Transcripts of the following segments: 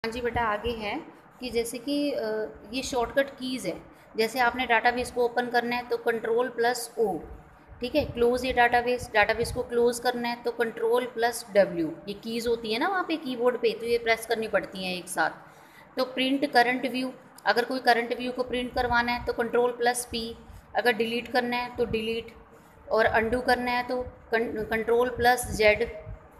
हाँ जी बेटा, आगे है कि जैसे कि ये शॉर्टकट कीज़ है। जैसे आपने डाटाबेस को ओपन करना है तो कंट्रोल प्लस ओ, ठीक है। क्लोज ये डाटाबेस, डाटाबेस को क्लोज करना है तो कंट्रोल प्लस डब्ल्यू, ये कीज़ होती है ना वहाँ पे कीबोर्ड पे, तो ये प्रेस करनी पड़ती हैं एक साथ। तो प्रिंट करंट व्यू, अगर कोई करंट व्यू को प्रिंट करवाना है तो कंट्रोल प्लस पी, अगर डिलीट करना है तो डिलीट, और अंडू करना है तो कंट्रोल प्लस जेड,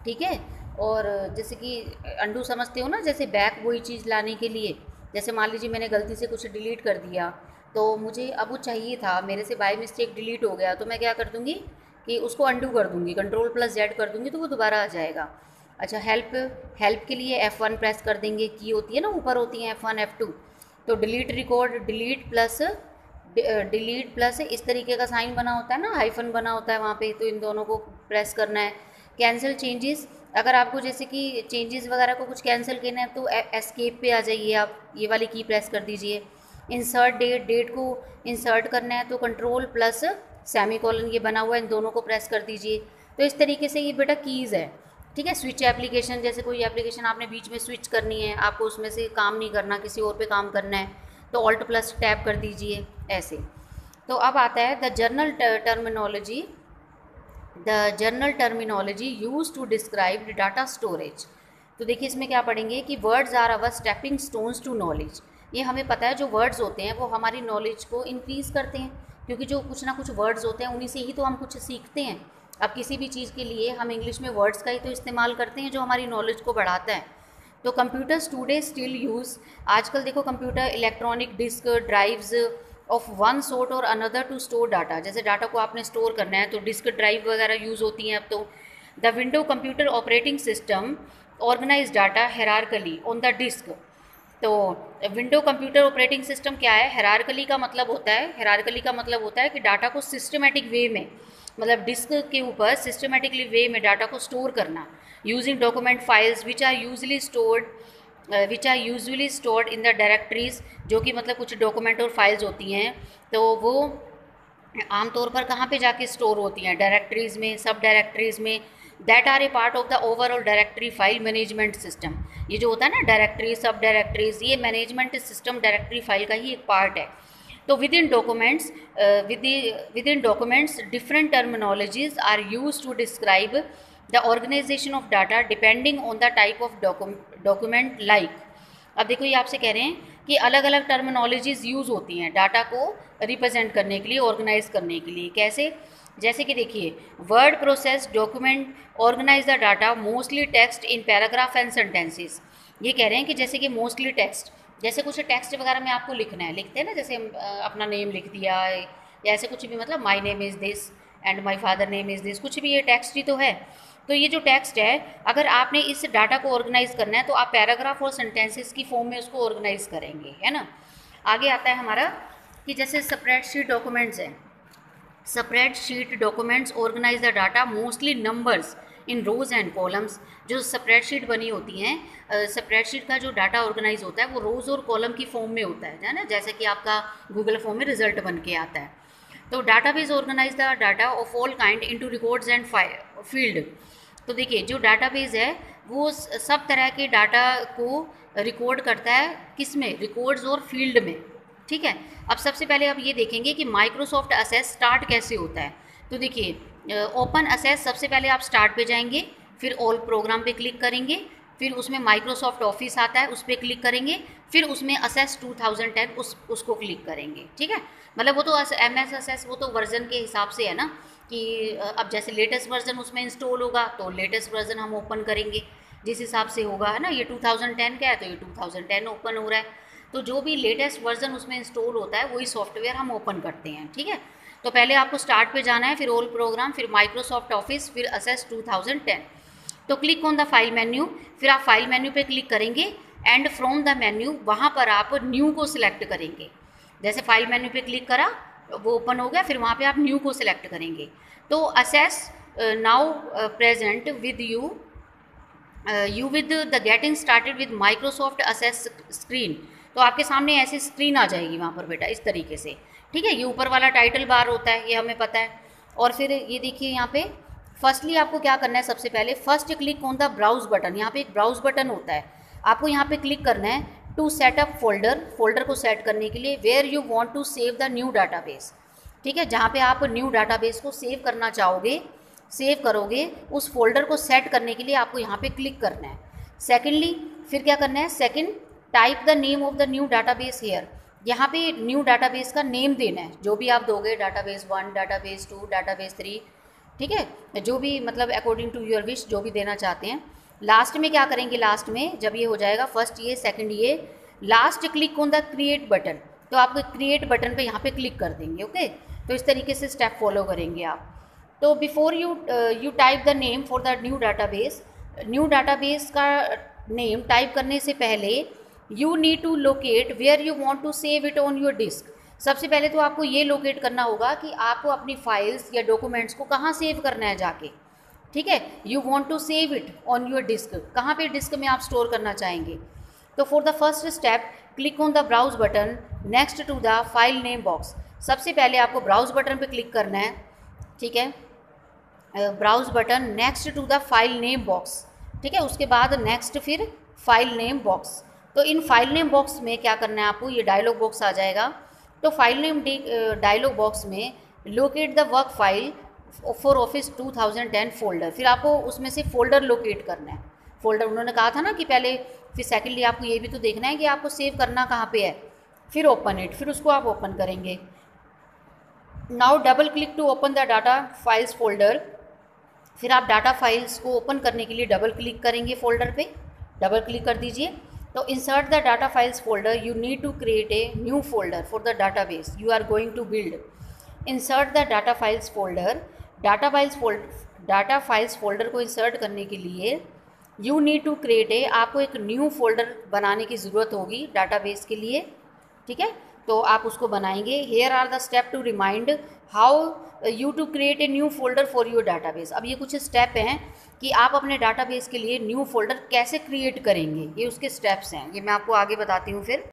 ठीक है। और जैसे कि अंडू समझते हो ना, जैसे बैक वही चीज़ लाने के लिए। जैसे मान लीजिए मैंने गलती से कुछ डिलीट कर दिया, तो मुझे अब वो चाहिए था, मेरे से बाय मिस्टेक डिलीट हो गया, तो मैं क्या कर दूँगी कि उसको अंडू कर दूँगी, कंट्रोल प्लस जेड कर दूँगी तो वो दोबारा आ जाएगा। अच्छा, हेल्प, हेल्प के लिए F1 प्रेस कर देंगे, की होती है ना ऊपर होती है F1 F2। तो डिलीट रिकॉर्ड, डिलीट प्लस इस तरीके का साइन बना होता है ना, हाइफन बना होता है वहाँ पे, तो इन दोनों को प्रेस करना है। कैंसिल चेंजेस, अगर आपको जैसे कि चेंजेस वगैरह को कुछ कैंसिल करना है तो एस्केप पे आ जाइए आप, ये वाली की प्रेस कर दीजिए। इंसर्ट डेट, डेट को इंसर्ट करना है तो कंट्रोल प्लस सेमी कॉलन ये बना हुआ है, इन दोनों को प्रेस कर दीजिए। तो इस तरीके से ये बेटा कीज़ है, ठीक है। स्विच एप्लीकेशन, जैसे कोई एप्लीकेशन आपने बीच में स्विच करनी है, आपको उसमें से काम नहीं करना, किसी और पे काम करना है, तो ऑल्ट प्लस टैप कर दीजिए ऐसे। तो अब आता है the general terminology use to describe data storage. तो देखिए इसमें क्या पढ़ेंगे कि words are our stepping stones to knowledge. ये हमें पता है जो वर्ड्स होते हैं वो हमारी नॉलेज को इंक्रीज़ करते हैं, क्योंकि जो कुछ ना कुछ वर्ड्स होते हैं उन्हीं से ही तो हम कुछ सीखते हैं। अब किसी भी चीज़ के लिए हम इंग्लिश में वर्ड्स का ही तो इस्तेमाल करते हैं जो हमारी नॉलेज को बढ़ाता है। तो कंप्यूटर्स टुडे स्टिल यूज़, आजकल देखो computer electronic disk drives of one sort और अनदर टू स्टोर डाटा। जैसे डाटा को आपने स्टोर करना है तो डिस्क ड्राइव वगैरह यूज़ होती हैं अब तो। The window computer operating system organise data hierarchically on the disk. तो विंडो कंप्यूटर ऑपरेटिंग सिस्टम क्या है, हेरारकली का मतलब होता है, हेरारकली का मतलब होता है कि डाटा को सिस्टमेटिक वे में, मतलब डिस्क के ऊपर सिस्टमेटिकली वे में डाटा को स्टोर करना, using document files which are usually stored in the directories, जो कि मतलब कुछ डॉक्यूमेंट और फाइल्स होती हैं तो वो आमतौर पर कहाँ पे जाके स्टोर होती हैं, डायरेक्टरीज में, सब डायरेक्टरीज में। That are a part of the overall directory file management system. ये जो होता है ना डायरेक्टरी, सब डायरेक्टरीज, ये मैनेजमेंट सिस्टम डायरेक्टरी फाइल का ही एक पार्ट है। तो within documents different terminologies are use to describe the organisation of data depending on the type of document like. अब देखो ये आपसे कह रहे हैं कि अलग अलग टर्मिनोलॉजीज यूज़ होती हैं डाटा को रिप्रेजेंट करने के लिए, ऑर्गेनाइज करने के लिए। कैसे, जैसे कि देखिए, word process document organise the data mostly text in paragraph and sentences. ये कह रहे हैं कि जैसे कि मोस्टली टेक्स्ट, जैसे कुछ टेक्स्ट वगैरह में आपको लिखना है, लिखते हैं ना, जैसे अपना नेम लिख दिया या ऐसे कुछ भी, मतलब my name is this and my father name is this, कुछ भी ये टेक्स्ट ही तो है। तो ये जो टेक्स्ट है, अगर आपने इस डाटा को ऑर्गेनाइज करना है तो आप पैराग्राफ और सेंटेंसेस की फॉर्म में उसको ऑर्गेनाइज करेंगे, है ना। आगे आता है हमारा कि जैसे स्प्रेडशीट डॉक्यूमेंट्स हैं, spreadsheet documents organise the data mostly numbers in rows and columns. जो स्प्रेडशीट बनी होती हैं, स्प्रेडशीट का जो डाटा ऑर्गेनाइज होता है वो रोज़ और कॉलम की फॉर्म में होता है ना, जैसे कि आपका गूगल फॉर्म में रिजल्ट बन के आता है। तो database organise the data of all kind into records and field. तो देखिए जो डाटाबेस है वो सब तरह के डाटा को रिकॉर्ड करता है, किस में, रिकॉर्ड्स और फील्ड में, ठीक है। अब सबसे पहले अब ये देखेंगे कि माइक्रोसॉफ्ट असेस स्टार्ट कैसे होता है। तो देखिए ओपन असेस, सबसे पहले आप स्टार्ट पे जाएंगे, फिर ऑल प्रोग्राम पे क्लिक करेंगे, फिर उसमें माइक्रोसॉफ्ट ऑफिस आता है उस पर क्लिक करेंगे, फिर उसमें असेस 2010 उसको क्लिक करेंगे, ठीक है। मतलब वो तो MS असेस वो तो वर्जन के हिसाब से है ना, कि अब जैसे लेटेस्ट वर्जन उसमें इंस्टॉल होगा तो लेटेस्ट वर्जन हम ओपन करेंगे, जिस हिसाब से होगा, है ना। ये 2010 का है तो ये 2010 ओपन हो रहा है, तो जो भी लेटेस्ट वर्जन उसमें इंस्टॉल होता है वही सॉफ्टवेयर हम ओपन करते हैं, ठीक है। तो पहले आपको स्टार्ट पे जाना है, फिर ऑल प्रोग्राम, फिर माइक्रोसॉफ्ट ऑफिस, फिर असेस 2010। तो click on the file menu, फिर आप फाइल मेन्यू पे क्लिक करेंगे एंड फ्रॉम द मेन्यू वहाँ पर आप न्यू को सिलेक्ट करेंगे। जैसे फाइल मेन्यू पे क्लिक करा, वो ओपन हो गया, फिर वहाँ पे आप न्यू को सिलेक्ट करेंगे। तो assess now present with you with the getting started with Microsoft assess screen. तो आपके सामने ऐसी स्क्रीन आ जाएगी वहाँ पर बेटा, इस तरीके से, ठीक है। ये ऊपर वाला टाइटल बार होता है, ये हमें पता है। और फिर ये देखिए यहाँ पे फर्स्टली आपको क्या करना है, सबसे पहले first click on the browse button, यहाँ पे एक ब्राउज बटन होता है। आपको यहाँ पे क्लिक करना है to set up folder, folder को सेट करने के लिए where you want to save the new database. ठीक है, जहाँ पे आप न्यू डाटाबेस को सेव करना चाहोगे, सेव करोगे, उस फोल्डर को सेट करने के लिए आपको यहाँ पे क्लिक करना है। सेकेंडली फिर क्या करना है, second type the name of the new database here. यहाँ पे न्यू डाटाबेस का नेम देना है, जो भी आप दोगे, डाटाबेस 1, डाटाबेस 2, डाटाबेस 3, ठीक है, जो भी मतलब अकॉर्डिंग टू योर विश जो भी देना चाहते हैं। लास्ट में क्या करेंगे, लास्ट में जब ये हो जाएगा फर्स्ट ये सेकंड ये, last click on the create button, तो आप क्रिएट बटन पे यहाँ पे क्लिक कर देंगे। ओके, तो इस तरीके से स्टेप फॉलो करेंगे आप। तो before you type the name for the new database का नेम टाइप करने से पहले you need to locate where you want to save it on your disk. सबसे पहले तो आपको ये लोकेट करना होगा कि आपको अपनी फाइल्स या डॉक्यूमेंट्स को कहाँ सेव करना है जाके। ठीक है, you want to save it on your disk, कहाँ पे डिस्क में आप स्टोर करना चाहेंगे। तो for the first step click on the browse button next to the file name box. सबसे पहले आपको ब्राउज बटन पे क्लिक करना है। ठीक है, browse button next to the file name box. ठीक है, उसके बाद नेक्स्ट फिर फाइल नेम बॉक्स। तो इन फाइल नेम बॉक्स में क्या करना है आपको, ये डायलॉग बॉक्स आ जाएगा। तो फाइल नेम डायलॉग बॉक्स में locate the work file for office 2010 folder, फिर आपको उसमें से फोल्डर लोकेट करना है। फोल्डर उन्होंने कहा था ना कि पहले, फिर सेकेंडली आपको ये भी तो देखना है कि आपको सेव करना कहाँ पे है, फिर ओपन इट, फिर उसको आप ओपन करेंगे। Now double click to open the data files folder, फिर आप डाटा फाइल्स को ओपन करने के लिए डबल क्लिक करेंगे फोल्डर पे, डबल क्लिक कर दीजिए। तो insert the data files folder, you need to create a new folder for the database you are going to build. Insert the data files folder, data files folder को insert करने के लिए you need to create ए, आपको एक new folder बनाने की ज़रूरत होगी डाटाबेस के लिए। ठीक है, तो आप उसको बनाएंगे। Here are the step to remind how you to create a new folder for your database. अब ये कुछ स्टेप हैं कि आप अपने डाटाबेस के लिए न्यू फोल्डर कैसे क्रिएट करेंगे, ये उसके स्टेप्स हैं, ये मैं आपको आगे बताती हूँ फिर।